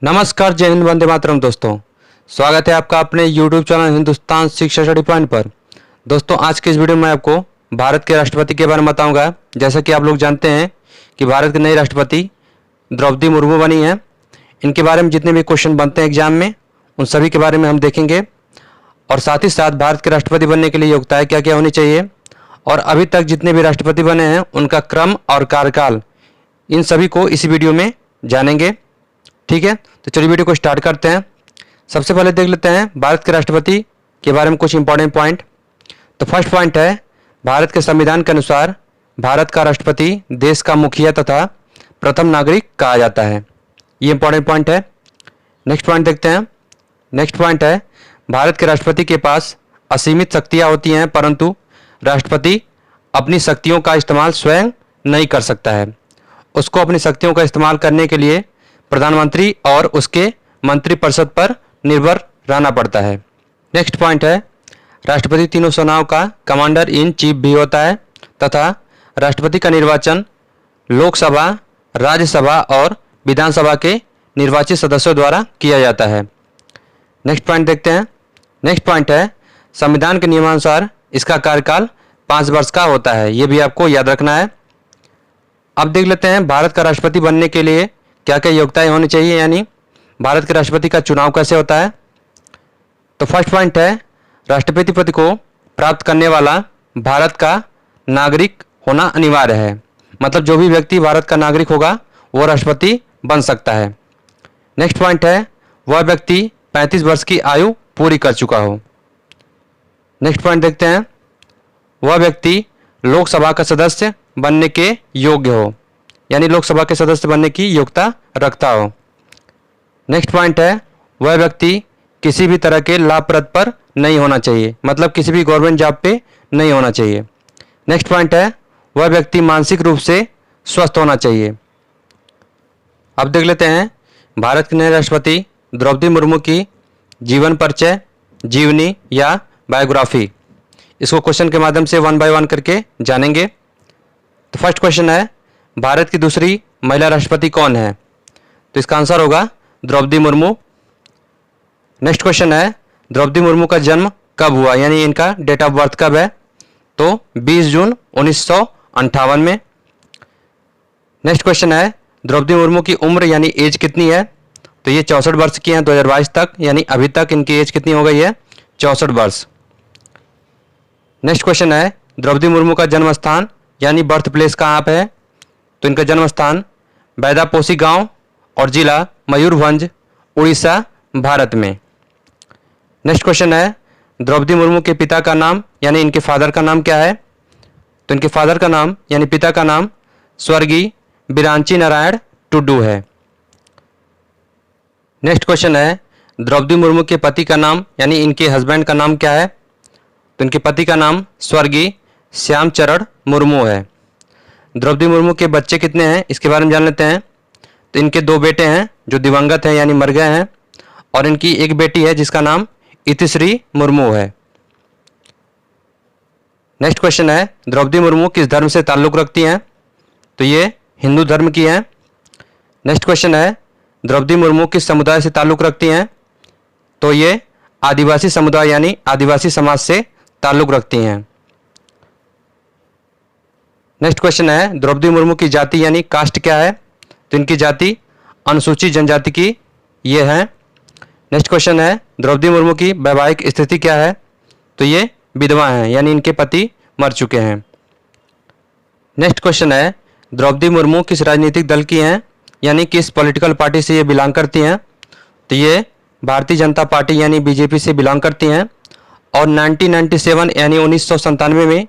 नमस्कार, जय हिंद, वंदे मातरम। दोस्तों, स्वागत है आपका अपने YouTube चैनल हिंदुस्तान शिक्षा स्टडी पॉइंट पर। दोस्तों, आज के इस वीडियो में आपको भारत के राष्ट्रपति के बारे में बताऊंगा। जैसा कि आप लोग जानते हैं कि भारत के नए राष्ट्रपति द्रौपदी मुर्मू बनी हैं। इनके बारे में जितने भी क्वेश्चन बनते हैं एग्जाम में, उन सभी के बारे में हम देखेंगे। और साथ ही साथ भारत के राष्ट्रपति बनने के लिए योग्यताएँ क्या क्या होनी चाहिए, और अभी तक जितने भी राष्ट्रपति बने हैं उनका क्रम और कार्यकाल, इन सभी को इस वीडियो में जानेंगे। ठीक है, तो चलिए वीडियो को स्टार्ट करते हैं। सबसे पहले देख लेते हैं भारत के राष्ट्रपति के बारे में कुछ इंपॉर्टेंट पॉइंट। तो फर्स्ट पॉइंट है, भारत के संविधान के अनुसार भारत का राष्ट्रपति देश का मुखिया तथा प्रथम नागरिक कहा जाता है। ये इंपॉर्टेंट पॉइंट है। नेक्स्ट पॉइंट देखते हैं। नेक्स्ट पॉइंट है, भारत के राष्ट्रपति के पास असीमित शक्तियाँ होती हैं, परंतु राष्ट्रपति अपनी शक्तियों का इस्तेमाल स्वयं नहीं कर सकता है। उसको अपनी शक्तियों का इस्तेमाल करने के लिए प्रधानमंत्री और उसके मंत्रिपरिषद पर निर्भर रहना पड़ता है। नेक्स्ट पॉइंट है, राष्ट्रपति तीनों सेनाओं का कमांडर इन चीफ भी होता है तथा राष्ट्रपति का निर्वाचन लोकसभा, राज्यसभा और विधानसभा के निर्वाचित सदस्यों द्वारा किया जाता है। नेक्स्ट पॉइंट देखते हैं। नेक्स्ट पॉइंट है, संविधान के नियमानुसार इसका कार्यकाल 5 वर्ष का होता है। ये भी आपको याद रखना है। अब देख लेते हैं भारत का राष्ट्रपति बनने के लिए क्या क्या योग्यताएं होनी चाहिए, यानी भारत के राष्ट्रपति का चुनाव कैसे होता है। तो फर्स्ट पॉइंट है, राष्ट्रपति पद को प्राप्त करने वाला भारत का नागरिक होना अनिवार्य है। मतलब जो भी व्यक्ति भारत का नागरिक होगा वो राष्ट्रपति बन सकता है। नेक्स्ट पॉइंट है, वह व्यक्ति 35 वर्ष की आयु पूरी कर चुका हो। नेक्स्ट पॉइंट देखते हैं, वह व्यक्ति लोकसभा का सदस्य बनने के योग्य हो, यानी लोकसभा के सदस्य बनने की योग्यता रखता हो। नेक्स्ट पॉइंट है, वह व्यक्ति किसी भी तरह के लाभप्रद पर नहीं होना चाहिए, मतलब किसी भी गवर्नमेंट जॉब पे नहीं होना चाहिए। नेक्स्ट पॉइंट है, वह व्यक्ति मानसिक रूप से स्वस्थ होना चाहिए। अब देख लेते हैं भारत के नए राष्ट्रपति द्रौपदी मुर्मू की जीवन परिचय, जीवनी या बायोग्राफी। इसको क्वेश्चन के माध्यम से 1 बाय 1 करके जानेंगे। तो फर्स्ट क्वेश्चन है, भारत की दूसरी महिला राष्ट्रपति कौन है। तो इसका आंसर होगा द्रौपदी मुर्मू। नेक्स्ट क्वेश्चन है, द्रौपदी मुर्मू का जन्म कब हुआ, यानी इनका डेट ऑफ बर्थ कब है। तो 20 जून 1958 में। नेक्स्ट क्वेश्चन है, द्रौपदी मुर्मू की उम्र यानी एज कितनी है। तो ये 64 वर्ष की हैं 2022 तक, यानी अभी तक इनकी एज कितनी हो गई है, 64 वर्ष। नेक्स्ट क्वेश्चन है, द्रौपदी मुर्मू का जन्म स्थान यानी बर्थ प्लेस कहाँ पे है। तो इनका जन्म स्थान बैदापोसी गांव और जिला मयूरभंज, उड़ीसा, भारत में। नेक्स्ट क्वेश्चन है, द्रौपदी मुर्मू के पिता का नाम यानी इनके फादर का नाम क्या है। तो इनके फादर का नाम यानी पिता का नाम स्वर्गीय बिरांची नारायण टुडू है। नेक्स्ट क्वेश्चन है, द्रौपदी मुर्मू के पति का नाम यानी इनके हस्बैंड का नाम क्या है। तो इनके पति का नाम स्वर्गीय श्यामचरण मुर्मू है। द्रौपदी मुर्मू के बच्चे कितने हैं, इसके बारे में जान लेते हैं। तो इनके 2 बेटे हैं जो दिवंगत हैं यानी मर गए हैं, और इनकी एक बेटी है जिसका नाम इतिश्री मुर्मू है। नेक्स्ट क्वेश्चन है, द्रौपदी मुर्मू किस धर्म से ताल्लुक़ रखती हैं। तो ये हिंदू धर्म की हैं। नेक्स्ट क्वेश्चन है, द्रौपदी मुर्मू किस समुदाय से ताल्लुक़ रखती हैं। तो ये आदिवासी समुदाय यानी आदिवासी समाज से ताल्लुक़ रखती हैं। नेक्स्ट क्वेश्चन है, द्रौपदी मुर्मू की जाति यानी कास्ट क्या है। तो इनकी जाति अनुसूचित जनजाति की ये है। नेक्स्ट क्वेश्चन है, द्रौपदी मुर्मू की वैवाहिक स्थिति क्या है। तो ये विधवा हैं, यानी इनके पति मर चुके हैं। नेक्स्ट क्वेश्चन है, द्रौपदी मुर्मू किस राजनीतिक दल की हैं, यानी किस पॉलिटिकल पार्टी से ये बिलोंग करती हैं। तो ये भारतीय जनता पार्टी यानी बीजेपी से बिलोंग करती हैं, और 1997 यानी 1997 में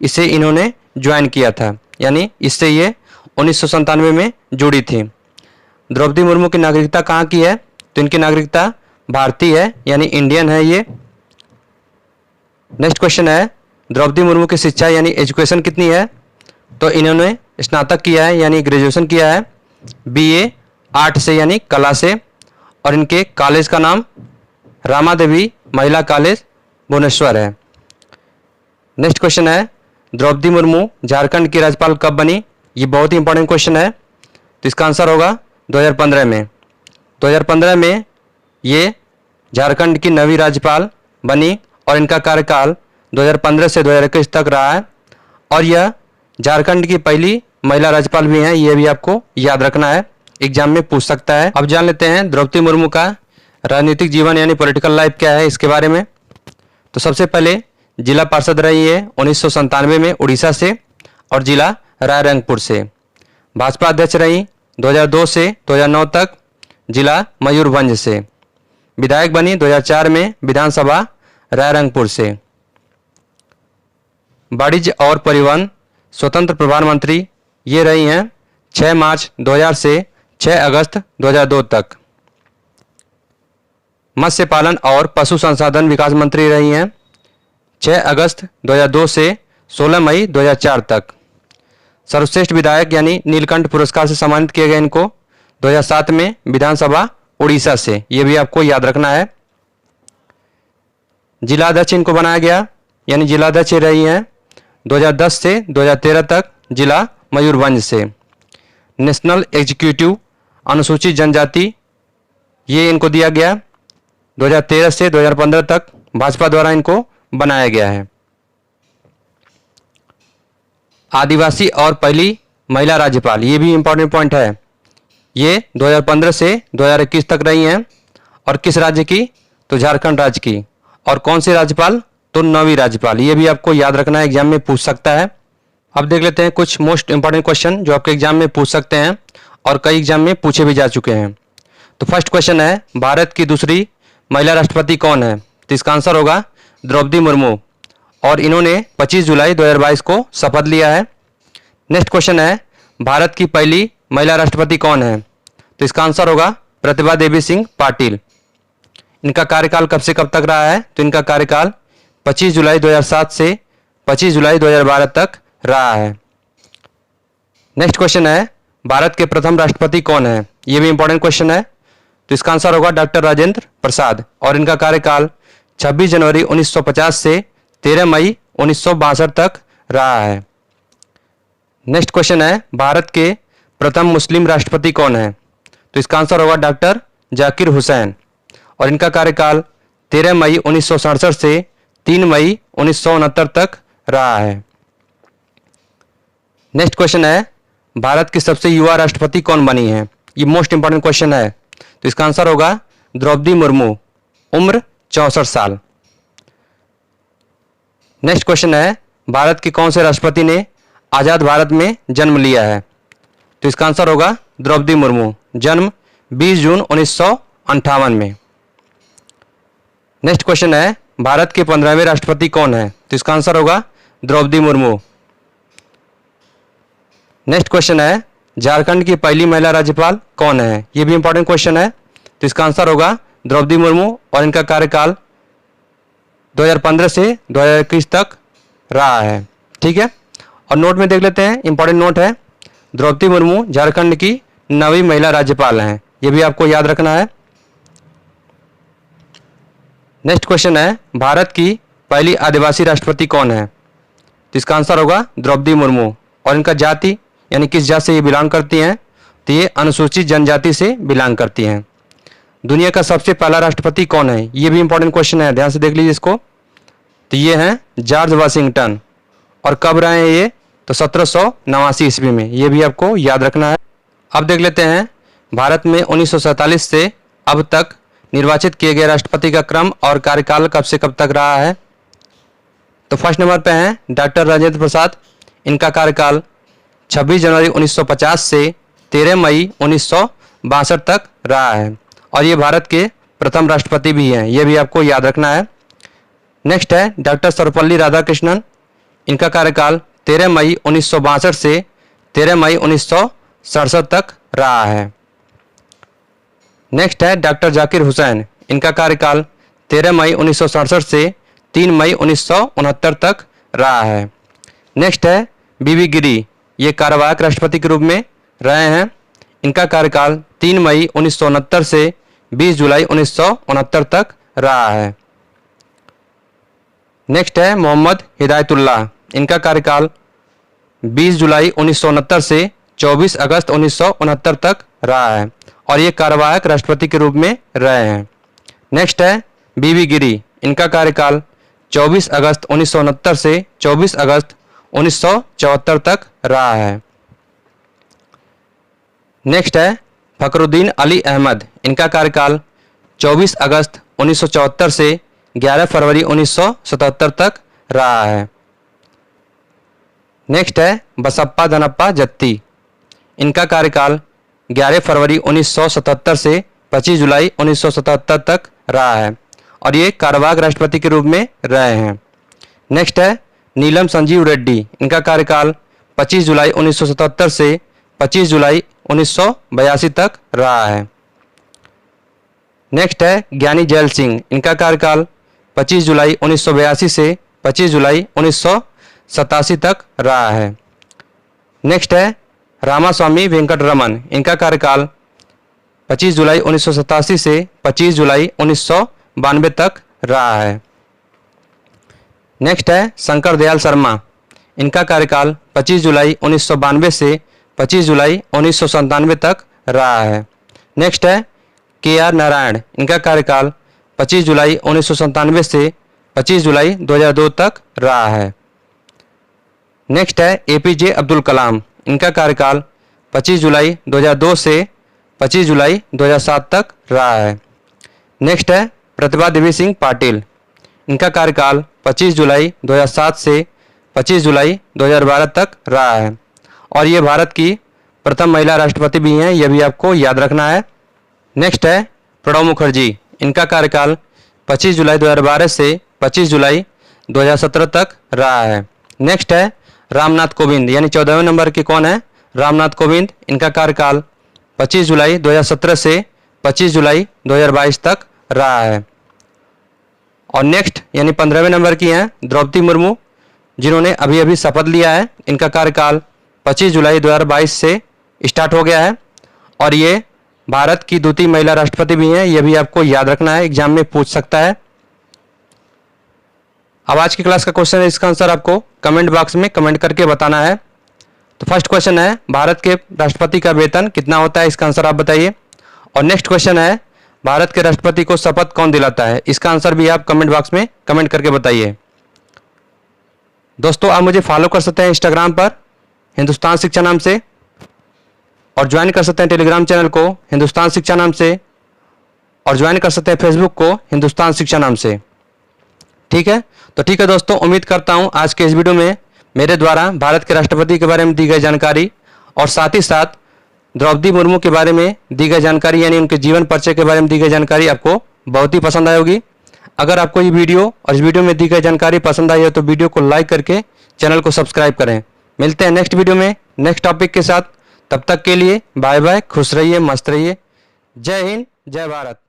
इसे इन्होंने ज्वाइन किया था, यानी इससे ये 1997 में जुड़ी थी। द्रौपदी मुर्मू की नागरिकता कहाँ की है। तो इनकी नागरिकता भारतीय है, यानी इंडियन है ये। नेक्स्ट क्वेश्चन है, द्रौपदी मुर्मू की शिक्षा यानी एजुकेशन कितनी है। तो इन्होंने स्नातक किया है यानी ग्रेजुएशन किया है BA आर्ट से यानी कला से, और इनके कॉलेज का नाम रामा देवी महिला कॉलेज भुवनेश्वर है। नेक्स्ट क्वेश्चन है, द्रौपदी मुर्मू झारखंड की राज्यपाल कब बनी। ये बहुत ही इंपॉर्टेंट क्वेश्चन है। तो इसका आंसर होगा 2015 में। 2015 में ये झारखंड की नवी राज्यपाल बनी और इनका कार्यकाल 2015 से 2021 तक रहा है और यह झारखंड की पहली महिला राज्यपाल भी हैं। ये भी आपको याद रखना है, एग्जाम में पूछ सकता है। अब जान लेते हैं द्रौपदी मुर्मू का राजनीतिक जीवन यानी पॉलिटिकल लाइफ क्या है इसके बारे में। तो सबसे पहले जिला पार्षद रही है 1997 में उड़ीसा से और जिला रायरंगपुर से। भाजपा अध्यक्ष रही 2002 से 2009 तक जिला मयूरभंज से। विधायक बनी 2004 में विधानसभा रायरंगपुर से। वाणिज्य और परिवहन स्वतंत्र प्रभार मंत्री ये रही हैं 6 मार्च 2000 से 6 अगस्त 2002 तक। मत्स्य पालन और पशु संसाधन विकास मंत्री रही हैं 6 अगस्त 2002 से 16 मई 2004 तक। सर्वश्रेष्ठ विधायक यानी नीलकंठ पुरस्कार से सम्मानित किए गए इनको 2007 में विधानसभा उड़ीसा से। ये भी आपको याद रखना है। जिलाध्यक्ष इनको बनाया गया यानी जिलाध्यक्ष रही हैं 2010 से 2013 तक जिला मयूरभंज से। नेशनल एग्जीक्यूटिव अनुसूचित जनजाति ये इनको दिया गया 2013 से 2015 तक भाजपा द्वारा इनको बनाया गया है। आदिवासी और पहली महिला राज्यपाल ये भी इंपॉर्टेंट पॉइंट है। ये 2015 से 2021 तक रही हैं और किस राज्य की? तो झारखंड राज्य की। और कौन सी राज्यपाल? तो नवी राज्यपाल। ये भी आपको याद रखना है, एग्जाम में पूछ सकता है। अब देख लेते हैं कुछ मोस्ट इंपॉर्टेंट क्वेश्चन जो आपके एग्जाम में पूछ सकते हैं और कई एग्जाम में पूछे भी जा चुके हैं। तो फर्स्ट क्वेश्चन है भारत की दूसरी महिला राष्ट्रपति कौन है? तो इसका आंसर होगा द्रौपदी मुर्मू और इन्होंने 25 जुलाई 2022 को शपथ लिया है। नेक्स्ट क्वेश्चन है भारत की पहली महिला राष्ट्रपति कौन है? तो इसका आंसर होगा प्रतिभा देवी सिंह पाटिल। इनका कार्यकाल कब से कब तक रहा है? तो इनका कार्यकाल 25 जुलाई 2007 से 25 जुलाई 2012 तक रहा है। नेक्स्ट क्वेश्चन है भारत के प्रथम राष्ट्रपति कौन है? ये भी इंपॉर्टेंट क्वेश्चन है। तो इसका आंसर होगा डॉक्टर राजेंद्र प्रसाद और इनका कार्यकाल 26 जनवरी 1950 से 13 मई 1962 तक रहा है। नेक्स्ट क्वेश्चन है भारत के प्रथम मुस्लिम राष्ट्रपति कौन है? तो इसका आंसर होगा डॉक्टर जाकिर हुसैन और इनका कार्यकाल 13 मई 1967 से 3 मई 1969 तक रहा है। नेक्स्ट क्वेश्चन है भारत की सबसे युवा राष्ट्रपति कौन बनी है? ये मोस्ट इंपॉर्टेंट क्वेश्चन है। तो इसका आंसर होगा द्रौपदी मुर्मू, उम्र 64 साल। नेक्स्ट क्वेश्चन है भारत के कौन से राष्ट्रपति ने आजाद भारत में जन्म लिया है? तो इसका आंसर होगा द्रौपदी मुर्मू, जन्म 20 जून 1958 में। नेक्स्ट क्वेश्चन है भारत के 15वें राष्ट्रपति कौन है? तो इसका आंसर होगा द्रौपदी मुर्मू। नेक्स्ट क्वेश्चन है झारखंड की पहली महिला राज्यपाल कौन है? ये भी इंपॉर्टेंट क्वेश्चन है। तो इसका आंसर होगा द्रौपदी मुर्मू और इनका कार्यकाल 2015 से 2021 तक रहा है। ठीक है, और नोट में देख लेते हैं, इंपॉर्टेंट नोट है द्रौपदी मुर्मू झारखंड की नवी महिला राज्यपाल हैं। ये भी आपको याद रखना है। नेक्स्ट क्वेश्चन है भारत की पहली आदिवासी राष्ट्रपति कौन है? तो इसका आंसर होगा द्रौपदी मुर्मू और इनका जाति यानी किस जाति से ये बिलोंग करती हैं? तो ये अनुसूचित जनजाति से बिलोंग करती हैं। दुनिया का सबसे पहला राष्ट्रपति कौन है? ये भी इंपॉर्टेंट क्वेश्चन है, ध्यान से देख लीजिए इसको। तो ये हैं जॉर्ज वाशिंगटन और कब रहे हैं ये? तो 1789 ईस्वी में। ये भी आपको याद रखना है। अब देख लेते हैं भारत में 1947 से अब तक निर्वाचित किए गए राष्ट्रपति का क्रम और कार्यकाल कब से कब तक रहा है। तो फर्स्ट नंबर पे हैं डॉक्टर राजेंद्र प्रसाद। इनका कार्यकाल 26 जनवरी 1950 से 13 मई 1962 तक रहा है और ये भारत के प्रथम राष्ट्रपति भी हैं। ये भी आपको याद रखना है। नेक्स्ट है डॉक्टर सर्वपल्ली राधाकृष्णन। इनका कार्यकाल 13 मई 1962 से 13 मई 1967 तक रहा है। नेक्स्ट है डॉक्टर जाकिर हुसैन। इनका कार्यकाल 13 मई 1967 से 3 मई 1969 तक रहा है। नेक्स्ट है बीबी गिरी, ये कार्यवाहक राष्ट्रपति के रूप में रहे हैं। इनका कार्यकाल 3 मई 1969 से 20 जुलाई 1969 तक रहा है। नेक्स्ट है मोहम्मद हिदायतुल्लाह। इनका कार्यकाल 20 जुलाई 1969 से 24 अगस्त 1969 तक रहा है और ये कार्यवाहक राष्ट्रपति के रूप में रहे हैं। नेक्स्ट है बीबी गिरी, इनका कार्यकाल 24 अगस्त 1969 से 24 अगस्त 1974 तक रहा है। नेक्स्ट है फखरुद्दीन अली अहमद, इनका कार्यकाल 24 अगस्त 1974 से 11 फरवरी 1977 तक रहा है। नेक्स्ट है बसप्पा दनप्पा जत्ती, इनका कार्यकाल 11 फरवरी 1977 से 25 जुलाई 1977 तक रहा है और ये कार्यवाहक राष्ट्रपति के रूप में रहे हैं। नेक्स्ट है नीलम संजीव रेड्डी, इनका कार्यकाल 25 जुलाई 1977 से 25 जुलाई 1982 तक रहा है। नेक्स्ट है ज्ञानी जैल सिंह, इनका कार्यकाल 25 जुलाई 1982 से 25 जुलाई 1987 तक रहा है। नेक्स्ट है रामास्वामी वेंकटरमन, इनका कार्यकाल 25 जुलाई 1987 से 25 जुलाई 1992 तक रहा है। नेक्स्ट है शंकर दयाल शर्मा, इनका कार्यकाल 25 जुलाई 1992 से 25 जुलाई 1997 तक रहा है। नेक्स्ट है KR नारायण, इनका कार्यकाल 25 जुलाई 1997 से 25 जुलाई 2002 तक रहा है। नेक्स्ट है APJ अब्दुल कलाम, इनका कार्यकाल 25 जुलाई 2002 से 25 जुलाई 2007 तक रहा है। नेक्स्ट है प्रतिभा देवी सिंह पाटिल, इनका कार्यकाल 25 जुलाई 2007 से 25 जुलाई 2012 तक रहा है और ये भारत की प्रथम महिला राष्ट्रपति भी हैं, यह भी आपको याद रखना है। नेक्स्ट है प्रणब मुखर्जी, इनका कार्यकाल 25 जुलाई 2012 से 25 जुलाई 2017 तक रहा है। नेक्स्ट है रामनाथ कोविंद, यानी 14वें नंबर के कौन है, रामनाथ कोविंद, इनका कार्यकाल 25 जुलाई 2017 से 25 जुलाई 2022 तक रहा है। और नेक्स्ट यानी 15वें नंबर की हैं द्रौपदी मुर्मू, जिन्होंने अभी अभी शपथ लिया है, इनका कार्यकाल 25 जुलाई 2022 से स्टार्ट हो गया है और ये भारत की द्वितीय महिला राष्ट्रपति भी हैं, यह भी आपको याद रखना है, एग्जाम में पूछ सकता है। अब आज की क्लास का क्वेश्चन है, इसका आंसर आपको कमेंट बॉक्स में कमेंट करके बताना है। तो फर्स्ट क्वेश्चन है भारत के राष्ट्रपति का वेतन कितना होता है, इसका आंसर आप बताइए। और नेक्स्ट क्वेश्चन है भारत के राष्ट्रपति को शपथ कौन दिलाता है, इसका आंसर भी आप कमेंट बॉक्स में कमेंट करके बताइए। दोस्तों आप मुझे फॉलो कर सकते हैं इंस्टाग्राम पर हिंदुस्तान शिक्षा नाम से और ज्वाइन कर सकते हैं टेलीग्राम चैनल को हिंदुस्तान शिक्षा नाम से और ज्वाइन कर सकते हैं फेसबुक को हिंदुस्तान शिक्षा नाम से। ठीक है, तो ठीक है दोस्तों, उम्मीद करता हूं आज के इस वीडियो में मेरे द्वारा भारत के राष्ट्रपति के बारे में दी गई जानकारी और साथ ही साथ द्रौपदी मुर्मू के बारे में दी गई जानकारी यानी उनके जीवन परिचय के बारे में दी गई जानकारी आपको बहुत ही पसंद आई होगी। अगर आपको ये वीडियो और इस वीडियो में दी गई जानकारी पसंद आई है तो वीडियो को लाइक करके चैनल को सब्सक्राइब करें। मिलते हैं नेक्स्ट वीडियो में नेक्स्ट टॉपिक के साथ, तब तक के लिए बाय बाय, खुश रहिए, मस्त रहिए। जय हिंद, जय भारत।